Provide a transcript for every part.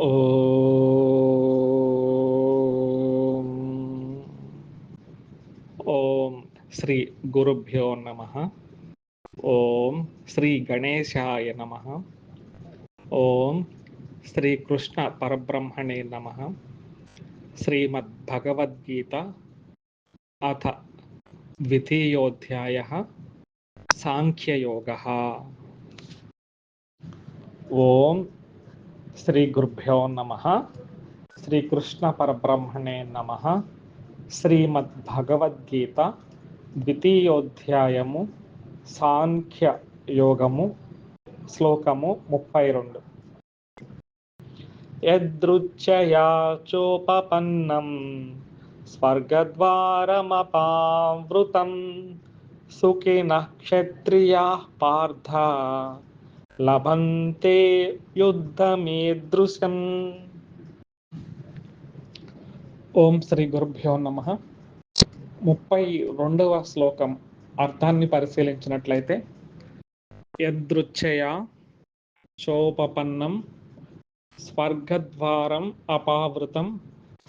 ఓం ఓం శ్రీ గురుభ్యో నమః. ఓం శ్రీ గణేశాయ నమః. ఓం శ్రీ కృష్ణ పరబ్రహ్మణే నమః. శ్రీమద్భగవద్గీత అథ ద్వితీయోధ్యాయః సాంఖ్యయోగः. ఓం శ్రీ గురుభ్యో నమః. శ్రీకృష్ణ పరబ్రహ్మణే నమః. శ్రీమద్భగవద్గీత ద్వితీయోధ్యాయము సాంఖ్య యోగము శ్లోకము 32. యదృచ్ఛయా చోపపన్నం స్వర్గద్వారమపావృతం సుఖినః క్షత్రియాః పార్థ లభంతే యుద్ధమీదృశం. ఓం శ్రీ గురుభ్యో నమః. 32వ శ్లోకం అర్థాన్ని పరిశీలించినట్లయితే, యదృచ్ఛయా చోపపన్నం స్వర్గద్వారం అపావృతం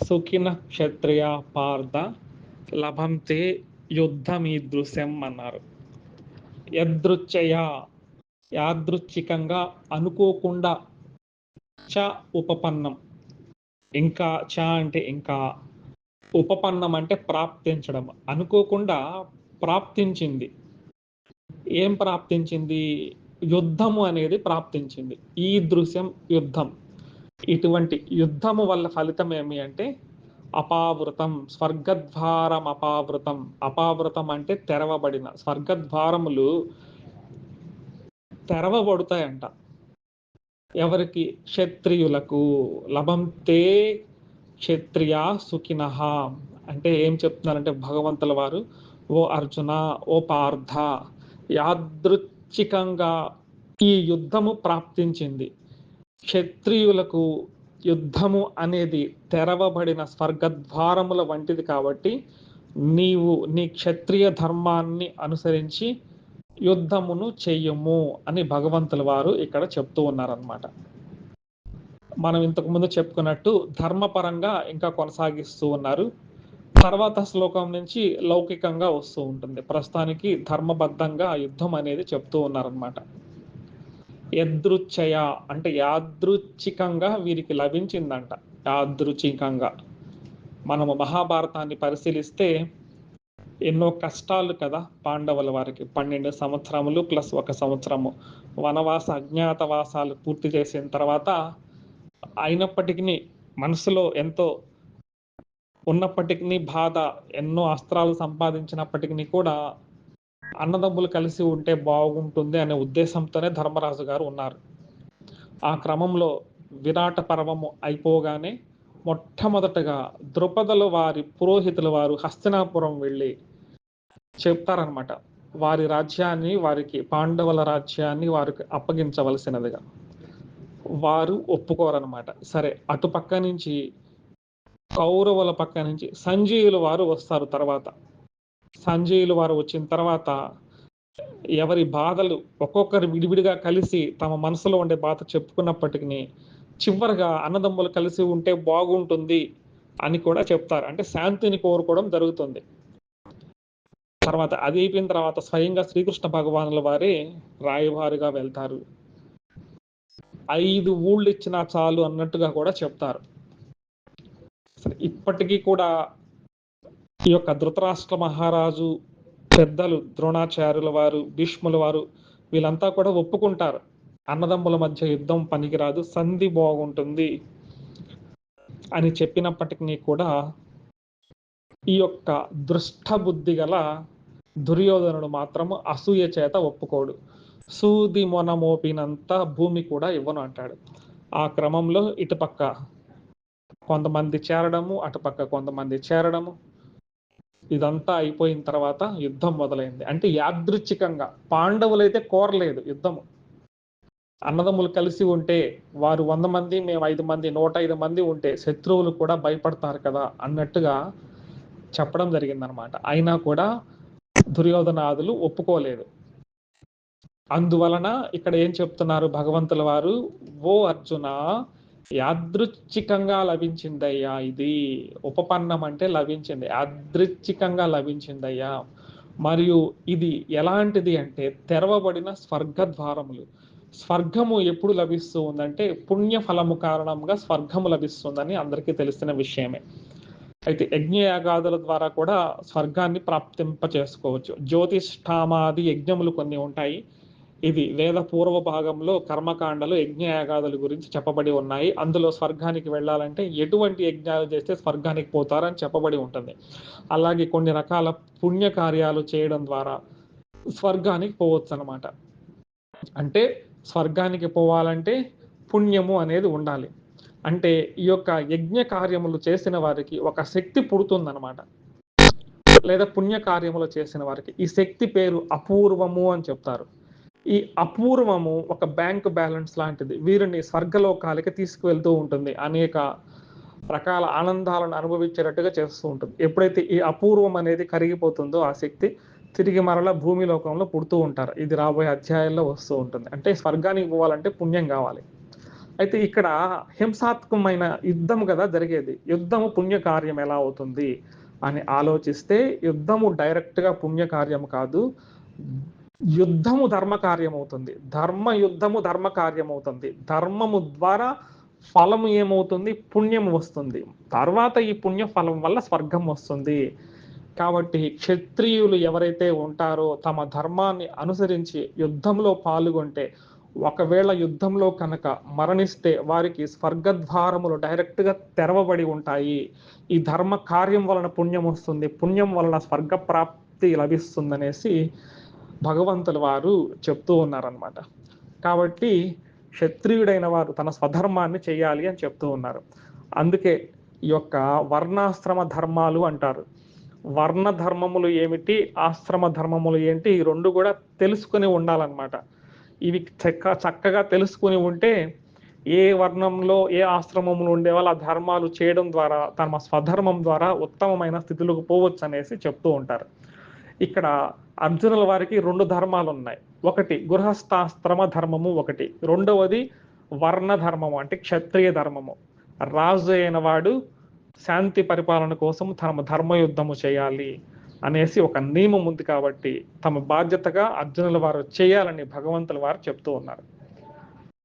సుఖినః క్షత్రియా పార్థ లభంతే యుద్ధమీదృశం అన్నారు. యదృచ్ఛయా యాదృచ్ఛికంగా, అనుకోకుండా, చ ఉపపన్నం, ఇంకా చ అంటే ఇంకా, ఉపపన్నం అంటే ప్రాప్తించడం, అనుకోకుండా ప్రాప్తించింది. ఏం ప్రాప్తించింది? యుద్ధము అనేది ప్రాప్తించింది. ఈ దృశ్యం యుద్ధం. ఇటువంటి యుద్ధము వల్ల ఫలితం ఏమి అంటే అపావృతం, స్వర్గద్వారం అపావృతం. అపావృతం అంటే తెరవబడిన, స్వర్గద్వారములు తెరవబడతాయంట. ఎవరికి? క్షత్రియులకు. లభంతే క్షత్రియా సుఖినః అంటే ఏం చెప్తున్నారంటే భగవంతుల వారు, ఓ అర్జున, ఓ పార్థ, యాదృచ్ఛికంగా ఈ యుద్ధము ప్రాప్తించింది. క్షత్రియులకు యుద్ధము అనేది తెరవబడిన స్వర్గద్వారముల వంటిది. కాబట్టి నీవు నీ క్షత్రియ ధర్మాన్ని అనుసరించి యుద్ధమును చెయ్యము అని భగవంతుల వారు ఇక్కడ చెప్తూ ఉన్నారన్నమాట. మనం ఇంతకు ముందు చెప్పుకున్నట్టు ధర్మపరంగా ఇంకా కొనసాగిస్తూ ఉన్నారు. తర్వాత శ్లోకం నుంచి లౌకికంగా వస్తూ ఉంటుంది. ప్రస్తుతానికి ధర్మబద్ధంగా యుద్ధం అనేది చెప్తూ ఉన్నారన్నమాట. యదృచ్ఛయ అంటే యాదృచ్ఛికంగా వీరికి లభించిందంట. యాదృచ్ఛికంగా మనము మహాభారతాన్ని పరిశీలిస్తే ఎన్నో కష్టాలు కదా పాండవుల వారికి. 12 సంవత్సరములు ప్లస్ 1 సంవత్సరము వనవాస అజ్ఞాతవాసాలు పూర్తి చేసిన తర్వాత, అయినప్పటికీ మనసులో ఎంతో ఉన్నప్పటికీ బాధ, ఎన్నో అస్త్రాలు సంపాదించినప్పటికీ కూడా అన్నదమ్ములు కలిసి ఉంటే బాగుంటుంది అనే ఉద్దేశంతోనే ధర్మరాజు గారు ఉన్నారు. ఆ క్రమంలో విరాట పర్వము అయిపోగానే మొట్టమొదటగా ద్రుపదుల వారి పురోహితుల వారు హస్తినాపురం వెళ్ళి చెప్తారనమాట. వారి రాజ్యాన్ని, వారికి పాండవుల రాజ్యాన్ని వారికి అప్పగించవలసినదిగా. వారు ఒప్పుకోరనమాట. సరే, అటు పక్క నుంచి కౌరవుల పక్క నుంచి సంజయులు వారు వస్తారు. తర్వాత సంజయులు వారు వచ్చిన తర్వాత ఎవరి బాధలు ఒక్కొక్కరు విడివిడిగా కలిసి తమ మనసులో ఉండే బాధ చెప్పుకున్నప్పటికీ చివరిగా అన్నదమ్ములు కలిసి ఉంటే బాగుంటుంది అని కూడా చెప్తారు. అంటే శాంతిని కోరుకోవడం జరుగుతుంది. తర్వాత అది అయిపోయిన తర్వాత స్వయంగా శ్రీకృష్ణ భగవానుల వారే రాయవారిగా వెళ్తారు. 5 ఊళ్ళు ఇచ్చినా చాలు అన్నట్టుగా కూడా చెప్తారు. ఇప్పటికీ కూడా ఈ యొక్క ధృతరాష్ట్ర మహారాజు, పెద్దలు ద్రోణాచార్యుల వారు, భీష్ముల వారు, వీళ్ళంతా కూడా ఒప్పుకుంటారు. అన్నదమ్ముల మధ్య యుద్ధం పనికిరాదు, సంధి బాగుంటుంది అని చెప్పినప్పటికీ కూడా ఈ యొక్క దృష్ట బుద్ధి గల దుర్యోధనుడు మాత్రము అసూయ చేత ఒప్పుకోడు. సూది మొన మోపినంత భూమి కూడా ఇవ్వను అంటాడు. ఆ క్రమంలో ఇటుపక్క కొంతమంది చేరడము, అటుపక్క కొంతమంది చేరడము, ఇదంతా అయిపోయిన తర్వాత యుద్ధం మొదలైంది. అంటే యాదృచ్ఛికంగా, పాండవులైతే కోరలేదు యుద్ధము. అన్నదమ్ములు కలిసి ఉంటే వారు 100 మంది, మేము 5 మంది, 105 మంది ఉంటే శత్రువులు కూడా భయపడతారు కదా అన్నట్టుగా చెప్పడం జరిగిందనమాట. అయినా కూడా దుర్యోధనాదులు ఒప్పుకోలేదు. అందువలన ఇక్కడ ఏం చెప్తున్నారు భగవంతుల వారు, ఓ అర్జున, యాదృచ్ఛికంగా లభించిందయ్యా ఇది. ఉపపన్నం అంటే లభించింది. యాదృచ్ఛికంగా లభించిందయ్యా. మరియు ఇది ఎలాంటిది అంటే తెరవబడిన స్వర్గద్వారములు. స్వర్గము ఎప్పుడు లభిస్తూ ఉందంటే పుణ్య ఫలము కారణంగా స్వర్గము లభిస్తుందని అందరికీ తెలిసిన విషయమే. అయితే యజ్ఞయాగాదుల ద్వారా కూడా స్వర్గాన్ని ప్రాప్తింప చేసుకోవచ్చు. జ్యోతిష్ఠామాది యజ్ఞములు కొన్ని ఉంటాయి. ఇది వేద పూర్వ భాగంలో కర్మకాండలు యజ్ఞయాగాదుల గురించి చెప్పబడి ఉన్నాయి. అందులో స్వర్గానికి వెళ్ళాలంటే ఎటువంటి యజ్ఞాలు చేస్తే స్వర్గానికి పోతారని చెప్పబడి ఉంటుంది. అలాగే కొన్ని రకాల పుణ్య కార్యాలు చేయడం ద్వారా స్వర్గానికి పోవచ్చు అనమాట. అంటే స్వర్గానికి పోవాలంటే పుణ్యము అనేది ఉండాలి. అంటే ఈ యొక్క యజ్ఞ కార్యములు చేసిన వారికి ఒక శక్తి పుడుతుందన్నమాట. లేదా పుణ్య కార్యములు చేసిన వారికి ఈ శక్తి పేరు అపూర్వము అని చెప్తారు. ఈ అపూర్వము ఒక బ్యాంక్ బ్యాలెన్స్ లాంటిది. వీరిని స్వర్గలోకాలకి తీసుకువెళ్తూ ఉంటుంది. అనేక రకాల ఆనందాలను అనుభవించేటట్టుగా చేస్తూ ఉంటుంది. ఎప్పుడైతే ఈ అపూర్వం అనేది కరిగిపోతుందో ఆ శక్తి తిరిగి మరలా భూమి లోకంలో పుడుతూ ఉంటారు. ఇది రాబోయే అధ్యాయాల్లో వస్తూ ఉంటుంది. అంటే స్వర్గానికి పోవాలంటే పుణ్యం కావాలి. అయితే ఇక్కడ హింసాత్మకమైన యుద్ధం కదా జరిగేది. యుద్ధము పుణ్యకార్యం ఎలా అవుతుంది అని ఆలోచిస్తే యుద్ధము డైరెక్ట్గా పుణ్యకార్యం కాదు, యుద్ధము ధర్మకార్యం అవుతుంది. యుద్ధము ధర్మకార్యం అవుతుంది. ధర్మము ద్వారా ఫలము ఏమవుతుంది? పుణ్యం వస్తుంది. తర్వాత ఈ పుణ్య ఫలం వల్ల స్వర్గం వస్తుంది. కాబట్టి క్షత్రియులు ఎవరైతే ఉంటారో తమ ధర్మాన్ని అనుసరించి యుద్ధంలో పాల్గొంటే, ఒకవేళ యుద్ధంలో కనుక మరణిస్తే వారికి స్వర్గద్వారములు డైరెక్ట్గా తెరవబడి ఉంటాయి. ఈ ధర్మ కార్యం వలన పుణ్యం వస్తుంది, పుణ్యం వలన స్వర్గ ప్రాప్తి లభిస్తుందనేసి భగవంతుల వారు చెప్తూ ఉన్నారనమాట. కాబట్టి క్షత్రియుడైన వారు తన స్వధర్మాన్ని చేయాలి అని చెప్తూ ఉన్నారు. అందుకే ఈ యొక్క వర్ణాశ్రమ ధర్మాలు అంటారు. వర్ణ ధర్మములు ఏమిటి, ఆశ్రమ ధర్మములు ఏంటి, ఈ రెండు కూడా తెలుసుకుని ఉండాలన్నమాట. ఇవి చక్కగా తెలుసుకుని ఉంటే ఏ వర్ణంలో ఏ ఆశ్రమంలో ఉండే వాళ్ళ ధర్మాలు చేయడం ద్వారా తమ స్వధర్మం ద్వారా ఉత్తమమైన స్థితిలోకి పోవచ్చు అనేసి చెప్తూ ఉంటారు. ఇక్కడ అర్జునుల వారికి రెండు ధర్మాలు ఉన్నాయి. ఒకటి గృహస్థాశ్రమ ధర్మము, ఒకటి రెండవది వర్ణ ధర్మము అంటే క్షత్రియ ధర్మము. రాజు అయిన వాడు శాంతి పరిపాలన కోసం తమ ధర్మయుద్ధము చేయాలి అనేసి ఒక నియమం ఉంది. కాబట్టి తమ బాధ్యతగా అర్జునుల వారు చేయాలని భగవంతుల వారు చెప్తూ ఉన్నారు.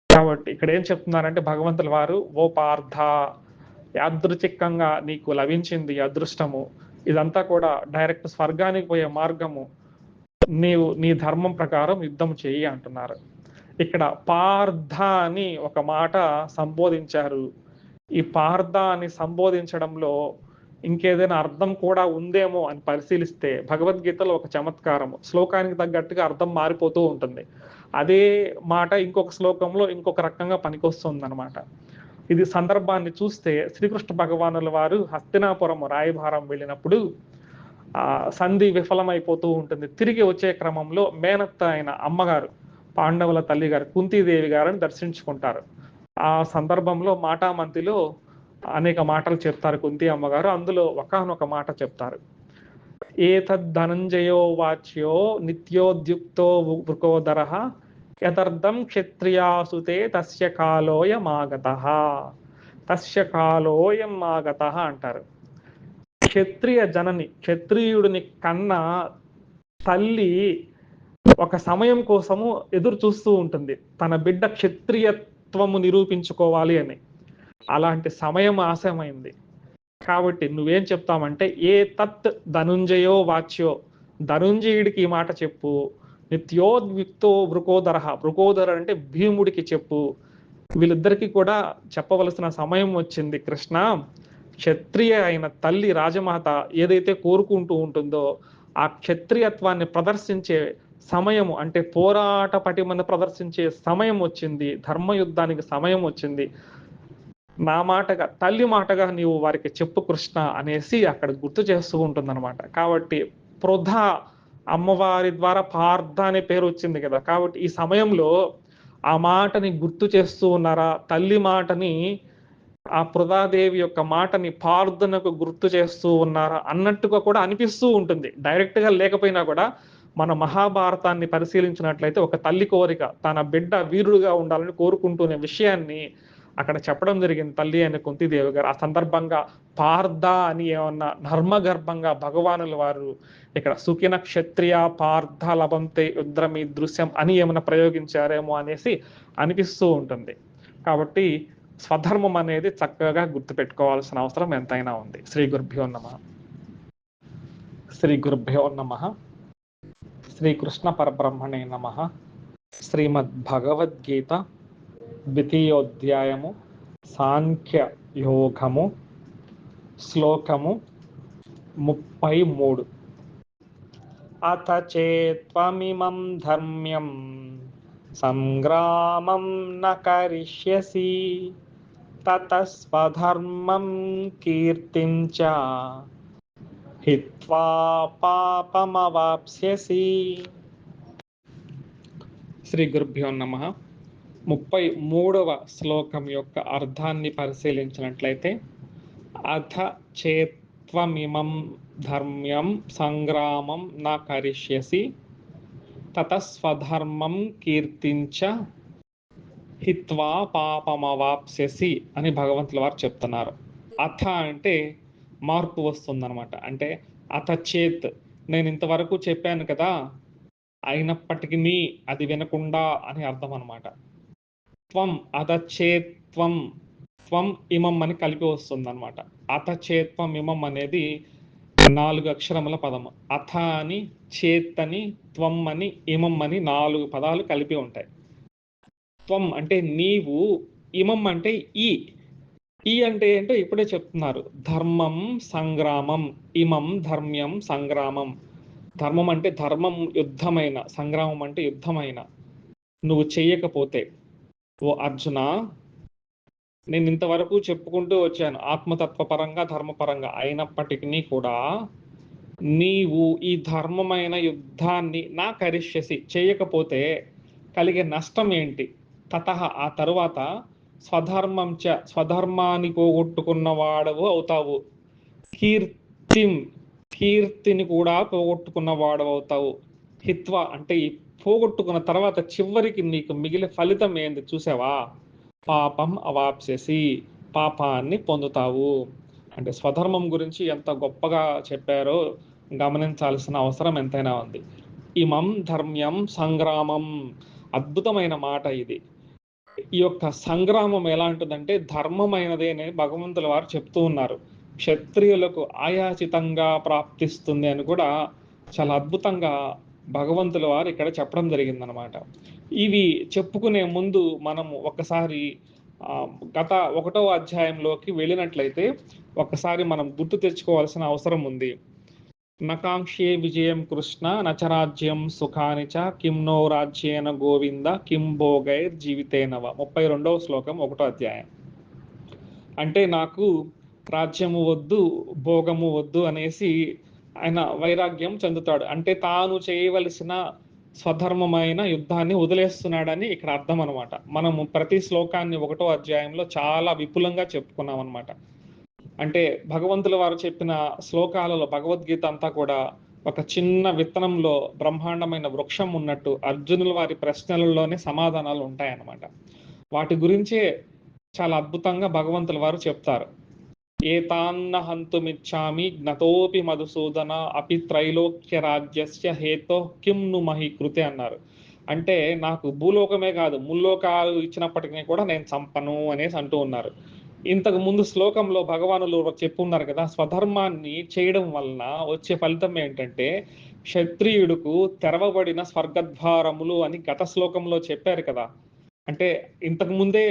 కాబట్టి ఇక్కడ ఏం చెప్తున్నారంటే భగవంతుల వారు, ఓ పార్థ, యాదృచ్ఛికంగా నీకు లభించింది అదృష్టము, ఇదంతా కూడా డైరెక్ట్ స్వర్గానికి పోయే మార్గము, నీవు నీ ధర్మం ప్రకారం యుద్ధం చేయి అంటున్నారు. ఇక్కడ పార్థ అని ఒక మాట సంబోధించారు. ఈ పార్థ అని సంబోధించడంలో ఇంకేదైనా అర్థం కూడా ఉందేమో అని పరిశీలిస్తే భగవద్గీతలో ఒక చమత్కారము, శ్లోకానికి తగ్గట్టుగా అర్థం మారిపోతూ ఉంటుంది. అదే మాట ఇంకొక శ్లోకంలో ఇంకొక రకంగా పనికొస్తుంది అనమాట. ఇది సందర్భాన్ని చూస్తే శ్రీకృష్ణ భగవానుల వారు హస్తినాపురం రాయభారం వెళ్ళినప్పుడు సంధి విఫలమైపోతూ ఉంటుంది. తిరిగి వచ్చే క్రమంలో మేనత్త అయిన అమ్మగారు, పాండవుల తల్లి గారు కుంతీదేవి గారిని దర్శించుకుంటారు. ఆ సందర్భంలో మాటామంతిలో అనేక మాటలు చెప్తారు కుంతి అమ్మగారు. అందులో ఒకానొక మాట చెప్తారు, ఏతద్ ధనంజయో వాచ్యో నిత్యోద్యుక్తో వృకోదరః యదర్థం క్షత్రియాసుతే తస్య కాలోయమాగతః, తస్య కాలోయమాగతః అంటారు. క్షత్రియ జనని, క్షత్రియుడిని కన్నా తల్లి ఒక సమయం కోసము ఎదురు చూస్తూ ఉంటుంది, తన బిడ్డ క్షత్రియత్వము నిరూపించుకోవాలి అని. అలాంటి సమయం ఆశయమైంది. కాబట్టి నువ్వేం చెప్తామంటే, ఏ తత్ ధనుంజయో వాచ్యో, ధనుంజయుడికి ఈ మాట చెప్పు, నిత్యోద్యుక్తో వృకోదర, వృకోదర అంటే భీముడికి చెప్పు, వీళ్ళిద్దరికీ కూడా చెప్పవలసిన సమయం వచ్చింది కృష్ణ. క్షత్రియ అయిన తల్లి రాజమాత ఏదైతే కోరుకుంటూ ఉంటుందో ఆ క్షత్రియత్వాన్ని ప్రదర్శించే సమయము, అంటే పోరాట పటిమను ప్రదర్శించే సమయం వచ్చింది, ధర్మయుద్ధానికి సమయం వచ్చింది. నా మాటగా, తల్లి మాటగా నీవు వారికి చెప్పు కృష్ణ అనేసి అక్కడ గుర్తు చేస్తూ ఉంటుందన్నమాట. కాబట్టి పృథ అమ్మవారి ద్వారా పార్థ అనే పేరు వచ్చింది కదా. కాబట్టి ఈ సమయంలో ఆ మాటని గుర్తు చేస్తూ ఉన్నారా, తల్లి మాటని, ఆ పృథాదేవి యొక్క మాటని పార్థనకు గుర్తు చేస్తూ ఉన్నారా అన్నట్టుగా కూడా అనిపిస్తూ ఉంటుంది. డైరెక్ట్ గా లేకపోయినా కూడా మన మహాభారతాన్ని పరిశీలించినట్లయితే ఒక తల్లి కోరిక తన బిడ్డ వీరుడుగా ఉండాలని కోరుకుంటున్న విషయాన్ని అక్కడ చెప్పడం జరిగింది తల్లి అని కుంతిదేవి గారు. ఆ సందర్భంగా పార్థ అని ఏమన్నా ధర్మగర్భంగా భగవానుల వారు ఇక్కడ సుఖిన క్షత్రియ పార్థ లభంతే యుద్రమి దృశ్యం అని ఏమైనా ప్రయోగించారేమో అనేసి అనిపిస్తూ ఉంటుంది. కాబట్టి స్వధర్మం అనేది చక్కగా గుర్తుపెట్టుకోవాల్సిన అవసరం ఎంతైనా ఉంది. శ్రీ గురుభ్యో నమః. శ్రీ గురుభ్యో నమః. శ్రీకృష్ణ పరబ్రహ్మణే నమః. శ్రీమద్ భగవద్గీత ద్వితీయోధ్యాయము సాంఖ్య యోగము శ్లోకము 33. అథ చేత్వమిమం ధర్మ్యం సంగ్రామం న కరిష్యసి తతః స్వధర్మం కీర్తిం చ హిత్వా పాపమవాప్స్యసి. శ్రీ గురుభ్యో నమః. 33వ శ్లోకం యొక్క అర్థాన్ని పరిశీలించినట్లయితే, అథ చేత్వమిమం ధర్మ్యం సంగ్రామం న కరిష్యసి తతః స్వధర్మం కీర్తించ హిత్వా పాపమవాప్స్యసి అని భగవంతుల వారు చెప్తున్నారు. అథ అంటే మార్పు వస్తుందన్నమాట. అంటే అథ చేత్, నేను ఇంతవరకు చెప్పాను కదా, అయినప్పటికీ అది వినకుండా అని అర్థం అనమాట. త్వం అథచేత్వం, త్వం ఇమం అని కలిపి వస్తుంది అనమాట. అథచేత్వం ఇమం అనేది 4 అక్షరముల పదము. అథ అని, చేత్ అని, త్వం అని, ఇమం అని 4 పదాలు కలిపి ఉంటాయి. త్వం అంటే నీవు, ఇమం అంటే ఈ అంటే ఏంటో ఇప్పుడే చెప్తున్నారు. ధర్మం సంగ్రామం, ఇమం ధర్మ్యం సంగ్రామం. ధర్మం అంటే ధర్మం యుద్ధమైన, సంగ్రామం అంటే యుద్ధమైన. నువ్వు చెయ్యకపోతే ఓ అర్జున, నేను ఇంతవరకు చెప్పుకుంటూ వచ్చాను ఆత్మతత్వపరంగా ధర్మపరంగా, అయినప్పటికీ కూడా నీవు ఈ ధర్మమైన యుద్ధాన్ని నా కరిష్యసి చేయకపోతే కలిగే నష్టం ఏంటి? తతః ఆ తరువాత స్వధర్మం చ, స్వధర్మాన్ని పోగొట్టుకున్న వాడవు అవుతావు. కీర్తిని కూడా పోగొట్టుకున్న వాడవు అవుతావు. హిత్వ అంటే ఈ పోగొట్టుకున్న తర్వాత చివరికి నీకు మిగిలిన ఫలితం ఏంది చూసావా? పాపం అవాప్స్యసి, పాపాన్ని పొందుతావు. అంటే స్వధర్మం గురించి ఎంత గొప్పగా చెప్పారో గమనించాల్సిన అవసరం ఎంతైనా ఉంది. ఇమం ధర్మ్యం సంగ్రామం, అద్భుతమైన మాట ఇది. ఈ యొక్క సంగ్రామం ఎలాంటిదంటే ధర్మమైనదే అని భగవంతుల వారు చెప్తూ ఉన్నారు. క్షత్రియులకు ఆయాచితంగా ప్రాప్తిస్తుంది అని కూడా చాలా అద్భుతంగా భగవంతుల వారు ఇక్కడ చెప్పడం జరిగిందనమాట. ఇవి చెప్పుకునే ముందు మనము ఒకసారి గత 1వ అధ్యాయంలోకి వెళ్ళినట్లయితే ఒకసారి మనం గుర్తు తెచ్చుకోవాల్సిన అవసరం ఉంది. నకాంక్షే విజయం కృష్ణ నచరాజ్యం సుఖాని చ కిం నో రాజ్యేన గోవింద కిం భోగైర్ జీవితేనవ. 32వ శ్లోకం 1వ అధ్యాయం. అంటే నాకు రాజ్యము వద్దు, భోగము వద్దు అనేసి ఆయన వైరాగ్యం చెందుతాడు. అంటే తాను చేయవలసిన స్వధర్మమైన యుద్ధాన్ని వదిలేస్తున్నాడని ఇక్కడ అర్థం అనమాట. మనము ప్రతి శ్లోకాన్ని 1వ అధ్యాయంలో చాలా విపులంగా చెప్పుకున్నాం అనమాట. అంటే భగవంతుల వారు చెప్పిన శ్లోకాలలో భగవద్గీత అంతా కూడా ఒక చిన్న విత్తనంలో బ్రహ్మాండమైన వృక్షం ఉన్నట్టు అర్జునుల వారి ప్రశ్నలలోనే సమాధానాలు ఉంటాయన్నమాట. వాటి గురించే చాలా అద్భుతంగా భగవంతుల వారు చెప్తారు. ఏతాన్న హంతుమిచ్చామి జ్ఞతోపి మధుసూదన అపి త్రైలోక్య రాజ్యస్య హేతో కిం ను మహి కృతే అన్నారు. అంటే నాకు భూలోకమే కాదు ముల్లోకాలు ఇచ్చినప్పటికీ కూడా నేను చంపను అనేసి అంటూ ఉన్నారు. ఇంతకు ముందు శ్లోకంలో భగవానులు చెప్పున్నారు కదా, స్వధర్మాన్ని చేయడం వలన వచ్చే ఫలితం ఏంటంటే క్షత్రియుడుకు తెరవబడిన స్వర్గద్వారములు అని గత శ్లోకంలో చెప్పారు కదా. అంటే ఇంతకు ముందే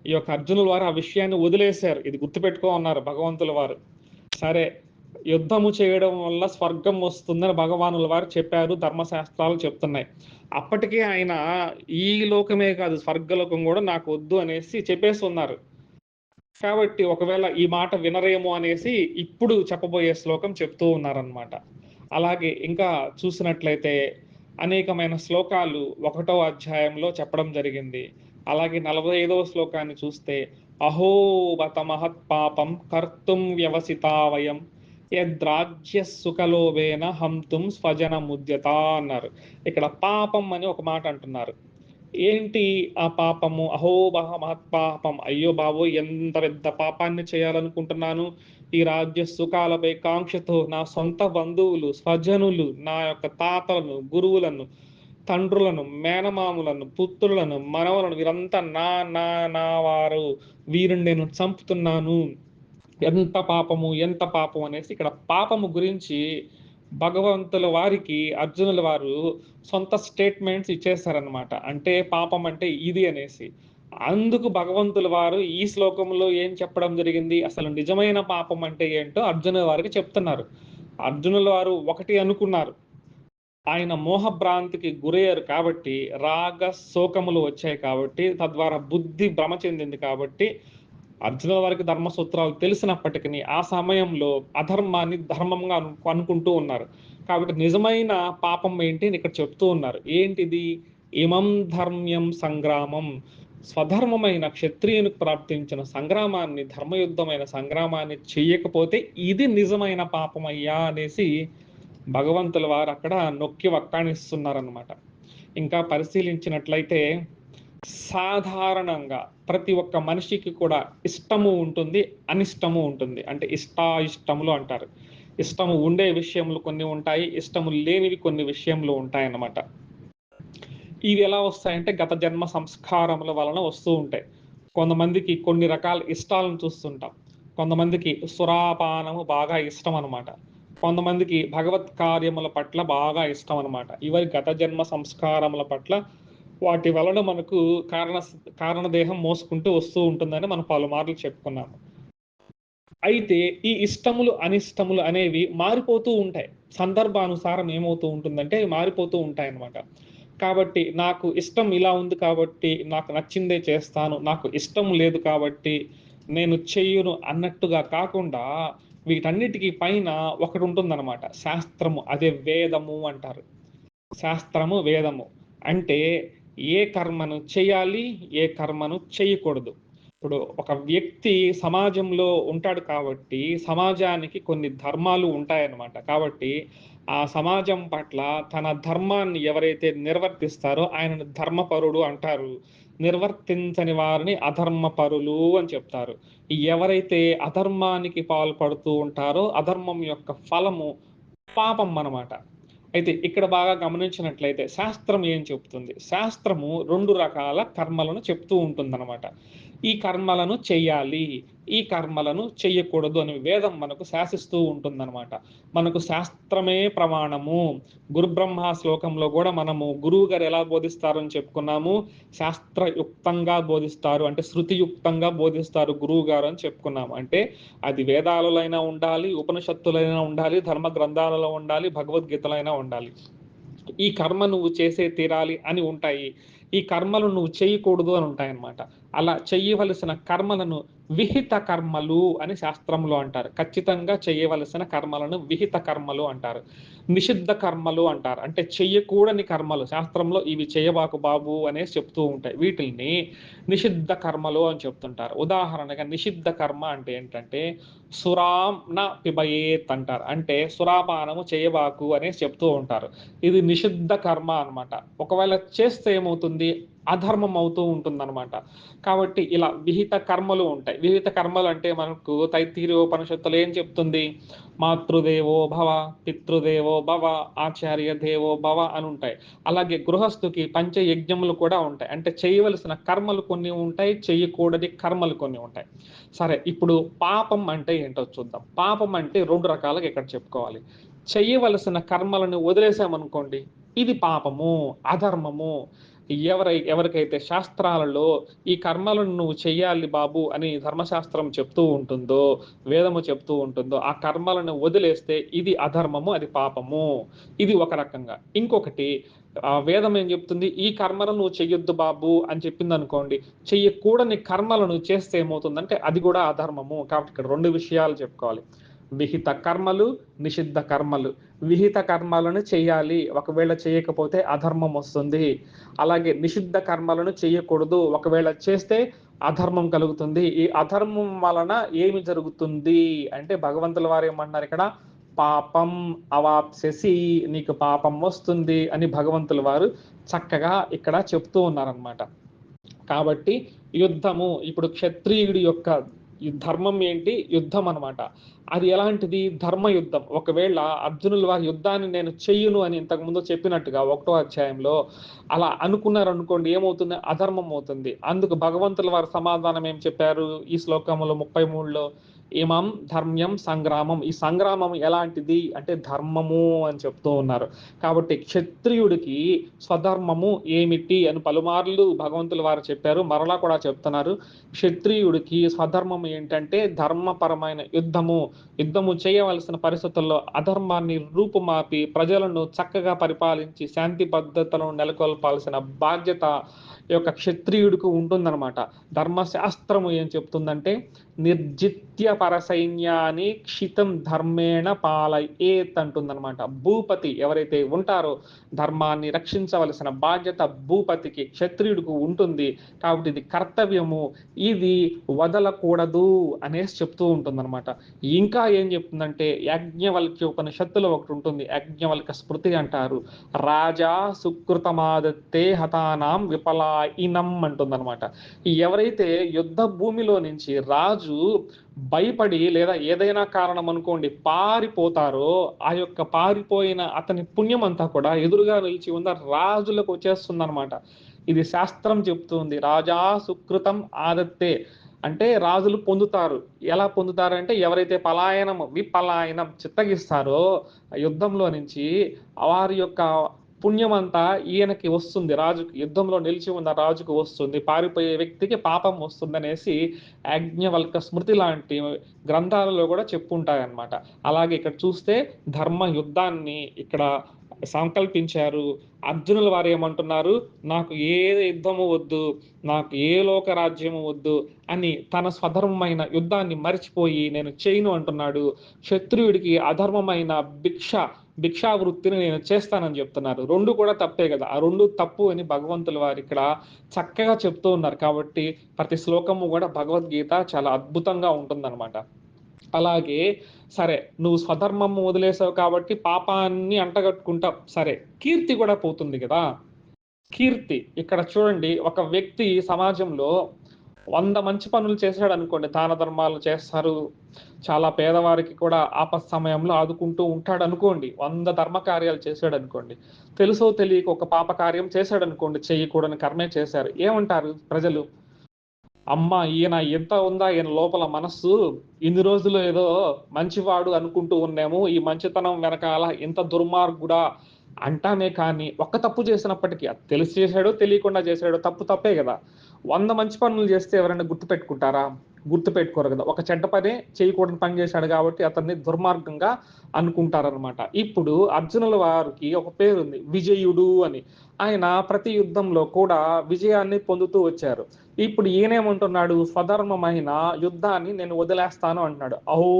ఈ యొక్క అర్జునుల వారు ఆ విషయాన్ని వదిలేశారు. ఇది గుర్తుపెట్టుకో ఉన్నారు భగవంతుల వారు. సరే, యుద్ధము చేయడం వల్ల స్వర్గం వస్తుందని భగవానుల వారు చెప్పారు, ధర్మశాస్త్రాలు చెప్తున్నాయి. అప్పటికే ఆయన ఈ లోకమే కాదు స్వర్గలోకం కూడా నాకు వద్దు అనేసి చెప్పేసి ఉన్నారు. కాబట్టి ఒకవేళ ఈ మాట వినరేమో అనేసి ఇప్పుడు చెప్పబోయే శ్లోకం చెప్తూ ఉన్నారనమాట. అలాగే ఇంకా చూసినట్లయితే అనేకమైన శ్లోకాలు 1వ అధ్యాయంలో చెప్పడం జరిగింది. అలాగే 45వ శ్లోకాన్ని చూస్తే అహో బత మహత్ పాపం కర్తుం వ్యవసితా వయం యద్రాజ్య సుఖలోభేన హంతుం స్వజన ముద్యత అన్నారు. ఇక్కడ పాపం అని ఒక మాట అంటున్నారు. ఏంటి ఆ పాపము? అహోబహ మహత్పాపం. అయ్యో బాబోయ్! ఎంత పెద్ద పాపాన్ని చేయాలనుకుంటున్నాను. ఈ రాజ్య సుఖాలపై కాంక్షతో నా సొంత బంధువులు, స్వజనులు, నా యొక్క తాతలను, గురువులను, తండ్రులను, మేనమాములను, పుత్రులను, మనవలను వీరంతా నా నా నా వారు. వీరిని నేను చంపుతున్నాను. ఎంత పాపము, ఎంత పాపం అనేసి ఇక్కడ పాపము గురించి భగవంతుల వారికి అర్జునుల వారు సొంత స్టేట్మెంట్స్ ఇచ్చేసారనమాట. అంటే పాపం అంటే ఇది అనేసి. అందుకు భగవంతుల వారు ఈ శ్లోకంలో ఏం చెప్పడం జరిగింది? అసలు నిజమైన పాపం అంటే ఏంటో అర్జునుల వారికి చెప్తున్నారు. అర్జునుల వారు ఒకటి అనుకున్నారు. ఆయన మోహభ్రాంతికి గురయ్యారు కాబట్టి, రాగ శోకములు వచ్చాయి కాబట్టి, తద్వారా బుద్ధి భ్రమ చెందింది కాబట్టి, అర్జునుల వారికి ధర్మ సూత్రాలు తెలిసినప్పటికీ ఆ సమయంలో అధర్మాన్ని ధర్మంగా అనుకుంటూ ఉన్నారు. కాబట్టి నిజమైన పాపం ఏంటి అని ఇక్కడ చెప్తూ ఉన్నారు. ఏంటిది? ఇమం ధర్మ్యం సంగ్రామం. స్వధర్మమైన క్షత్రియునికి ప్రాప్తించిన సంగ్రామాన్ని, ధర్మయుద్ధమైన సంగ్రామాన్ని చెయ్యకపోతే ఇది నిజమైన పాపమయ్యా అనేసి భగవంతుల వారు అక్కడ నొక్కి వక్కాణిస్తున్నారనమాట. ఇంకా పరిశీలించినట్లయితే సాధారణంగా ప్రతి ఒక్క మనిషికి కూడా ఇష్టము ఉంటుంది, అనిష్టము ఉంటుంది. అంటే ఇష్టాయిష్టములు అంటారు. ఇష్టము ఉండే విషయములు కొన్ని ఉంటాయి, ఇష్టము లేనివి కొన్ని విషయములు ఉంటాయన్నమాట. ఇవి ఎలా వస్తాయంటే గత జన్మ సంస్కారముల వలన వస్తూ ఉంటాయి. కొంతమందికి కొన్ని రకాల ఇష్టాలను చూస్తుంటాం. కొంతమందికి సురాపానము బాగా ఇష్టం అనమాట. కొంతమందికి భగవత్ కార్యముల పట్ల బాగా ఇష్టం అనమాట. ఇవరి గత జన్మ సంస్కారముల పట్ల వాటి వలన మనకు కారణదేహం మోసుకుంటూ వస్తూ ఉంటుందని మనం పలుమార్లు చెప్పుకున్నాము. అయితే ఈ ఇష్టములు, అనిష్టములు అనేవి మారిపోతూ ఉంటాయి. సందర్భానుసారం ఏమవుతూ ఉంటుందంటే మారిపోతూ ఉంటాయన్నమాట. కాబట్టి నాకు ఇష్టం ఇలా ఉంది కాబట్టి నాకు నచ్చిందే చేస్తాను. నాకు ఇష్టం లేదు కాబట్టి నేను చెయ్యను అన్నట్టుగా కాకుండా వీటన్నిటికి పైన ఒకటుంటుందన్నమాట. శాస్త్రము. అదే వేదము అంటారు. శాస్త్రము, వేదము. అంటే ఏ కర్మను చేయాలి, ఏ కర్మను చేయకూడదు. ఇప్పుడు ఒక వ్యక్తి సమాజంలో ఉంటాడు కాబట్టి, సమాజానికి కొన్ని ధర్మాలు ఉంటాయన్నమాట. కాబట్టి ఆ సమాజం పట్ల తన ధర్మాన్ని ఎవరైతే నిర్వర్తిస్తారో ఆయనను ధర్మపరుడు అంటారు. నిర్వర్తించని వారిని అధర్మపరులు అని చెప్తారు. ఎవరైతే అధర్మానికి పాల్పడుతూ ఉంటారో అధర్మం యొక్క ఫలము పాపం అన్నమాట. అయితే ఇక్కడ బాగా గమనించినట్లయితే శాస్త్రం ఏం చెప్తుంది? శాస్త్రము 2 రకాల కర్మలను చెప్తూ ఉంటుందన్నమాట. ఈ కర్మలను చెయ్యాలి, ఈ కర్మలను చెయ్యకూడదు అని వేదం మనకు శాసిస్తూ ఉంటుందన్నమాట. మనకు శాస్త్రమే ప్రమాణము. గురుబ్రహ్మ శ్లోకంలో కూడా మనము గురువుగారు ఎలా బోధిస్తారు అని చెప్పుకున్నాము. శాస్త్రయుక్తంగా బోధిస్తారు. అంటే శృతియుక్తంగా బోధిస్తారు గురువుగారు అని చెప్పుకున్నాము. అంటే అది వేదాలలో అయినా ఉండాలి, ఉపనిషత్తులైనా ఉండాలి, ధర్మ గ్రంథాలలో ఉండాలి, భగవద్గీతలైనా ఉండాలి. ఈ కర్మ నువ్వు చేసే తీరాలి అని ఉంటాయి. ఈ కర్మలు నువ్వు చేయకూడదు అని ఉంటాయన్నమాట. అలా చెయ్యవలసిన కర్మలను విహిత కర్మలు అని శాస్త్రంలో అంటారు. ఖచ్చితంగా చేయవలసిన కర్మలను విహిత కర్మలు అంటారు. నిషిద్ధ కర్మలు అంటారు. అంటే చెయ్యకూడని కర్మలు శాస్త్రంలో ఇవి చేయబాకు బాబు అనేసి చెప్తూ ఉంటాయి. వీటిల్ని నిషిద్ధ కర్మలు అని చెప్తుంటారు. ఉదాహరణగా నిషిద్ధ కర్మ అంటే ఏంటంటే సురాం న పిబయేత్ అంటారు. అంటే సురాపానము చేయబాకు అనేసి చెప్తూ ఉంటారు. ఇది నిషిద్ధ కర్మ అన్నమాట. ఒకవేళ చేస్తే ఏమవుతుంది? అధర్మం అవుతూ ఉంటుందన్నమాట. కాబట్టి ఇలా విహిత కర్మలు ఉంటాయి. విహిత కర్మలు అంటే మనకు తైత్తిరీయోపనిషత్తులో ఏం చెప్తుంది? మాతృదేవో భవ, పితృదేవో భవ, ఆచార్య దేవో భవ అని ఉంటాయి. అలాగే గృహస్థుకి పంచయజ్ఞములు కూడా ఉంటాయి. అంటే చేయవలసిన కర్మలు కొన్ని ఉంటాయి, చేయకూడని కర్మలు కొన్ని ఉంటాయి. సరే, ఇప్పుడు పాపం అంటే ఏంటో చూద్దాం. పాపం అంటే 2 రకాలుగా ఇక్కడ చెప్పుకోవాలి. చెయ్యవలసిన కర్మలను వదిలేసామనుకోండి, ఇది పాపము, అధర్మము. ఎవరికైతే శాస్త్రాలలో ఈ కర్మలను నువ్వు చెయ్యాలి బాబు అని ధర్మశాస్త్రం చెప్తూ ఉంటుందో, వేదము చెప్తూ ఉంటుందో, ఆ కర్మలను వదిలేస్తే ఇది అధర్మము, అది పాపము. ఇది ఒక రకంగా. ఇంకొకటి వేదం ఏం చెప్తుంది? ఈ కర్మను నువ్వు చెయ్యొద్దు బాబు అని చెప్పిందనుకోండి, చెయ్యకూడని కర్మలను చేస్తే ఏమవుతుందంటే అది కూడా అధర్మము. కాబట్టి ఇక్కడ 2 విషయాలు చెప్పుకోవాలి. విహిత కర్మలు, నిషిద్ధ కర్మలు. విహిత కర్మలను చేయాలి, ఒకవేళ చేయకపోతే అధర్మం వస్తుంది. అలాగే నిషిద్ధ కర్మలను చేయకూడదు, ఒకవేళ చేస్తే అధర్మం కలుగుతుంది. ఈ అధర్మం వలన ఏమి జరుగుతుంది అంటే భగవంతుల వారు ఏమన్నారు ఇక్కడ? పాపం అవాప్స్యసి, నీకు పాపం వస్తుంది అని భగవంతుల వారు చక్కగా ఇక్కడ చెప్తూ ఉన్నారనమాట. కాబట్టి యుద్ధము ఇప్పుడు క్షత్రియుడి యొక్క ధర్మం ఏంటి? యుద్ధం అనమాట. అది ఎలాంటిది? ధర్మ యుద్ధం. ఒకవేళ అర్జునుల వారి యుద్ధాన్ని నేను చెయ్యను అని ఇంతకుముందు చెప్పినట్టుగా 1వ అధ్యాయంలో అలా అనుకున్నారనుకోండి, ఏమవుతుంది? అధర్మం అవుతుంది. అందుకు భగవంతుల వారి సమాధానం ఏం చెప్పారు? ఈ శ్లోకములో 33లో ఇమం ధర్మ్యం సంగ్రామం. ఈ సంగ్రామం ఎలాంటిది అంటే ధర్మము అని చెప్తూ ఉన్నారు. కాబట్టి క్షత్రియుడికి స్వధర్మము ఏమిటి అని పలుమార్లు భగవంతుల వారు చెప్పారు. మరలా కూడా చెప్తున్నారు. క్షత్రియుడికి స్వధర్మం ఏంటంటే ధర్మపరమైన యుద్ధము చేయవలసిన పరిస్థితుల్లో అధర్మాన్ని రూపుమాపి ప్రజలను చక్కగా పరిపాలించి శాంతి భద్రతలను నెలకొల్పాల్సిన బాధ్యత ఈ యొక్క క్షత్రియుడికి ఉంటుందన్నమాట. ధర్మశాస్త్రము ఏం చెప్తుందంటే నిర్జిత్య పరసైన్యాన్ని క్షితం ధర్మేణ పాలయేత్ అంటుందన్నమాట. భూపతి ఎవరైతే ఉంటారో ధర్మాన్ని రక్షించవలసిన బాధ్యత భూపతికి క్షత్రియుడికి ఉంటుంది. కాబట్టి ఇది కర్తవ్యము, ఇది వదలకూడదు అనేసి చెప్తూ ఉంటుందన్నమాట. ఇంకా ఏం చెప్తుందంటే యాజ్ఞవల్క్య ఉపనిషత్తులో ఒకటి ఉంటుంది, యాజ్ఞవల్క స్మృతి అంటారు. రాజా సుకృతమాదత్తే హతానాం విపలాయినం అంటుందన్నమాట. ఎవరైతే యుద్ధ భూమిలో నుంచి రాజు భయపడి లేదా ఏదైనా కారణం అనుకోండి పారిపోతారో ఆ యొక్క పారిపోయిన అతని పుణ్యం అంతా కూడా ఎదురుగా నిలిచి ఉన్న రాజులకు వచ్చేస్తుంది అనమాట. ఇది శాస్త్రం చెప్తుంది. రాజా సుకృతం ఆదత్తే అంటే రాజులు పొందుతారు. ఎలా పొందుతారంటే ఎవరైతే విపలాయనం చిత్తగిస్తారో యుద్ధంలో నుంచి వారి యొక్క పుణ్యమంతా ఈయనకి వస్తుంది, రాజుకి. యుద్ధంలో నిలిచి ఉన్న రాజుకు వస్తుంది, పారిపోయే వ్యక్తికి పాపం వస్తుంది అనేసి యాజ్ఞవల్క స్మృతి లాంటి గ్రంథాలలో కూడా చెప్పుంటాయన్నమాట. అలాగే ఇక్కడ చూస్తే ధర్మ యుద్ధాన్ని ఇక్కడ సంకల్పించారు. అర్జునుల వారు ఏమంటున్నారు? నాకు ఏ యుద్ధము వద్దు, నాకు ఏ లోక రాజ్యము వద్దు అని తన స్వధర్మమైన యుద్ధాన్ని మరిచిపోయి నేను చేయను అంటున్నాడు. క్షత్రియుడికి అధర్మమైన భిక్షా వృత్తిని నేను చేస్తానని చెప్తున్నారు. రెండు కూడా తప్పే కదా. ఆ రెండు తప్పు అని భగవంతుల వారు ఇక్కడ చక్కగా చెప్తూ ఉన్నారు. కాబట్టి ప్రతి శ్లోకము కూడా భగవద్గీత చాలా అద్భుతంగా ఉంటుందన్నమాట. అలాగే సరే, నువ్వు స్వధర్మము వదిలేసావు కాబట్టి పాపాన్ని అంటగట్టుకుంటావు, సరే కీర్తి కూడా పోతుంది కదా. కీర్తి ఇక్కడ చూడండి, ఒక వ్యక్తి సమాజంలో 100 మంచి పనులు చేశాడు అనుకోండి, దాన ధర్మాలు చేస్తారు, చాలా పేదవారికి కూడా ఆపత్ సమయంలో ఆదుకుంటూ ఉంటాడు అనుకోండి, 100 ధర్మ కార్యాలు చేశాడు అనుకోండి, తెలుసో తెలియక ఒక పాప కార్యం చేశాడు అనుకోండి, చేయకూడని కర్మే చేశారు, ఏమంటారు ప్రజలు? అమ్మ ఈయన ఎంత ఉందా ఈయన లోపల మనస్సు, ఇన్ని రోజులు ఏదో మంచివాడు అనుకుంటూ ఉన్నాము, ఈ మంచితనం వెనకాల ఎంత దుర్మార్గుడా అంటామే. కానీ ఒక్క తప్పు చేసినప్పటికీ అది తెలిసి చేశాడో తెలియకుండా చేశాడో తప్పు తప్పే కదా. 100 మంచి పనులు చేస్తే ఎవరైనా గుర్తు పెట్టుకుంటారా? గుర్తు పెట్టుకోరు కదా. ఒక చెడ్డ పనే చేయకూడని పని చేశాడు కాబట్టి అతన్ని దుర్మార్గంగా అనుకుంటారనమాట. ఇప్పుడు అర్జునుల వారికి ఒక పేరు ఉంది, విజయుడు అని. ఆయన ప్రతి యుద్ధంలో కూడా విజయాన్ని పొందుతూ వచ్చారు. ఇప్పుడు ఈయనేమంటున్నాడు? స్వధర్మమైన యుద్ధాన్ని నేను వదిలేస్తాను అంటున్నాడు. అహో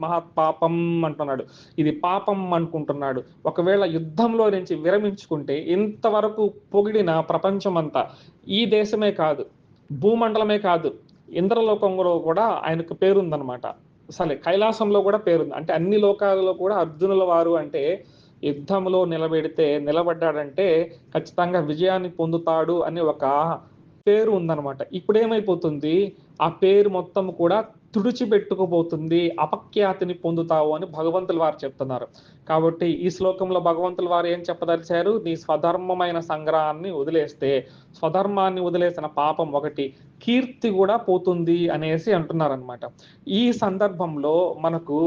మహత్ పాపం అంటున్నాడు. ఇది పాపం అనుకుంటున్నాడు. ఒకవేళ యుద్ధంలో నుంచి విరమించుకుంటే ఇంతవరకు పొగిడిన ప్రపంచమంతా, ఈ దేశమే కాదు, భూమండలమే కాదు, ఇంద్రలోకంలో కూడా ఆయనకు పేరుందనమాట. అసలు కైలాసంలో కూడా పేరుంది. అంటే అన్ని లోకాలలో కూడా అర్జునుల వారు అంటే యుద్ధంలో నిలబడ్డాడంటే ఖచ్చితంగా విజయాన్ని పొందుతాడు అని ఒక పేరు ఉందన్నమాట. ఇప్పుడు ఏమైపోతుంది? ఆ పేరు మొత్తం కూడా తుడిచిపెట్టుకుపోతుంది, అపఖ్యాతిని పొందుతావు అని భగవంతుల వారు చెప్తున్నారు. కాబట్టి ఈ శ్లోకంలో భగవంతుల వారు ఏం చెప్పదలిచారు? నీ స్వధర్మమైన సంగ్రహాన్ని వదిలేస్తే, స్వధర్మాన్ని వదిలేసిన పాపం ఒకటి, కీర్తి కూడా పోతుంది అనేసి అంటున్నారనమాట. ఈ సందర్భంలో మనకు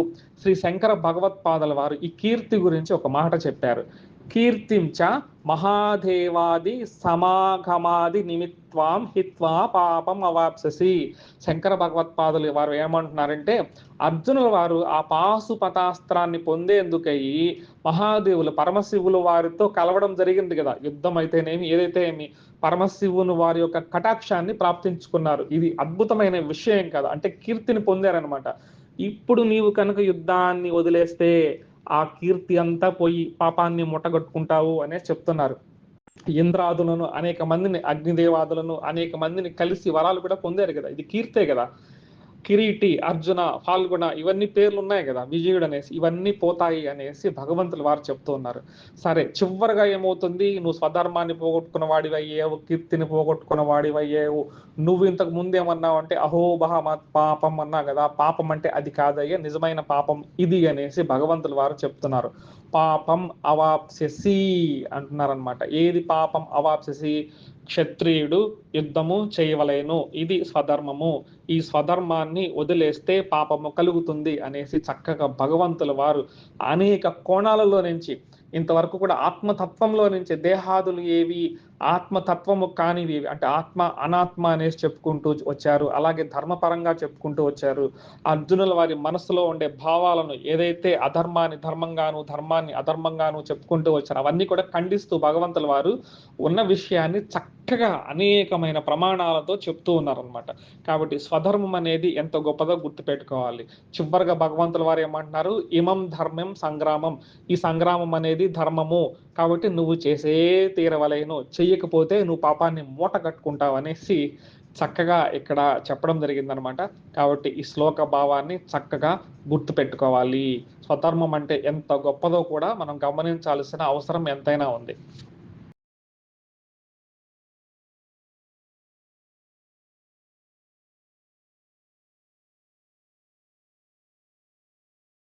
శ్రీ శంకర భగవత్పాదుల వారు ఈ కీర్తి గురించి ఒక మాట చెప్పారు. కీర్తించ మహాదేవాది సమాగమాది నిమిత్వాం హిత్వా పాపం అవాప్ససి. శంకర భగవత్పాదులు వారు ఏమంటున్నారంటే, అర్జునుల వారు ఆ పాశుపతాస్త్రాన్ని పొందేందుకై మహాదేవులు పరమశివులు వారితో కలవడం జరిగింది కదా. యుద్ధం అయితేనేమి ఏదైతే ఏమి పరమశివుని వారి యొక్క కటాక్షాన్ని ప్రాప్తించుకున్నారు. ఇది అద్భుతమైన విషయం కదా. అంటే కీర్తిని పొందారనమాట. ఇప్పుడు నీవు కనుక యుద్ధాన్ని వదిలేస్తే ఆ కీర్తి అంతా పోయి పాపాన్ని ముట్టగట్టుకుంటావు అనే చెప్తున్నారు. ఇంద్రాదులను అనేక మందిని, అగ్నిదేవాదులను అనేక మందిని కలిసి వరాలు కూడా పొందారు కదా. ఇది కీర్తే కదా. కిరీటి, అర్జున, ఫాల్గుణ ఇవన్నీ పేర్లున్నాయి గదా! విజయుడు అనేసి. ఇవన్నీ పోతాయి అనేసి భగవంతులు వారు చెప్తూ ఉన్నారు. సరే చివరగా ఏమవుతుంది? నువ్వు స్వధర్మాన్ని పోగొట్టుకున్న వాడివయ్యావు, కీర్తిని పోగొట్టుకున్న వాడివయ్యావు. నువ్వు ఇంతకు ముందేమన్నావంటే అహోబహమత్ పాపం అన్నావు గదా! పాపం అంటే అది కాదయ్యా, నిజమైన పాపం ఇది అనేసి భగవంతులు వారు చెప్తున్నారు. పాపం అవాప్స్యసి అంటున్నారనమాట. ఏది పాపం అవాప్స్యసి? క్షత్రియుడు యుద్ధము చేయవలెను. ఇది స్వధర్మము. ఈ స్వధర్మాన్ని వదిలేస్తే పాపము కలుగుతుంది అనేసి చక్కగా భగవంతుల వారు అనేక కోణాలలో నుంచి ఇంతవరకు కూడా ఆత్మతత్వంలో నుంచి దేహాదులు ఏవి ఆత్మతత్వము కానివి అంటే ఆత్మ అనాత్మ అనేసి చెప్పుకుంటూ వచ్చారు. అలాగే ధర్మపరంగా చెప్పుకుంటూ వచ్చారు. అర్జునుల వారి మనసులో ఉండే భావాలను ఏదైతే అధర్మాన్ని ధర్మంగాను, ధర్మాన్ని అధర్మంగాను చెప్పుకుంటూ వచ్చారో అవన్నీ కూడా ఖండిస్తూ భగవంతుల వారు ఉన్న విషయాన్ని చక్కగా అనేకమైన ప్రమాణాలతో చెప్తూ ఉన్నారనమాట. కాబట్టి స్వధర్మం అనేది ఎంత గొప్పదో గుర్తుపెట్టుకోవాలి. చివరగా భగవంతుల వారు ఏమంటున్నారు? ఇమం ధర్మం సంగ్రామం. ఈ సంగ్రామం అనేది ధర్మము. కాబట్టి నువ్వు చేసే తీరవలెను. చెయ్యకపోతే నువ్వు పాపాన్ని మూట కట్టుకుంటావు అనేసి చక్కగా ఇక్కడ చెప్పడం జరిగిందనమాట. కాబట్టి ఈ శ్లోక భావాన్ని చక్కగా గుర్తుపెట్టుకోవాలి. స్వధర్మం అంటే ఎంత గొప్పదో కూడా మనం గమనించాల్సిన అవసరం ఎంతైనా ఉంది.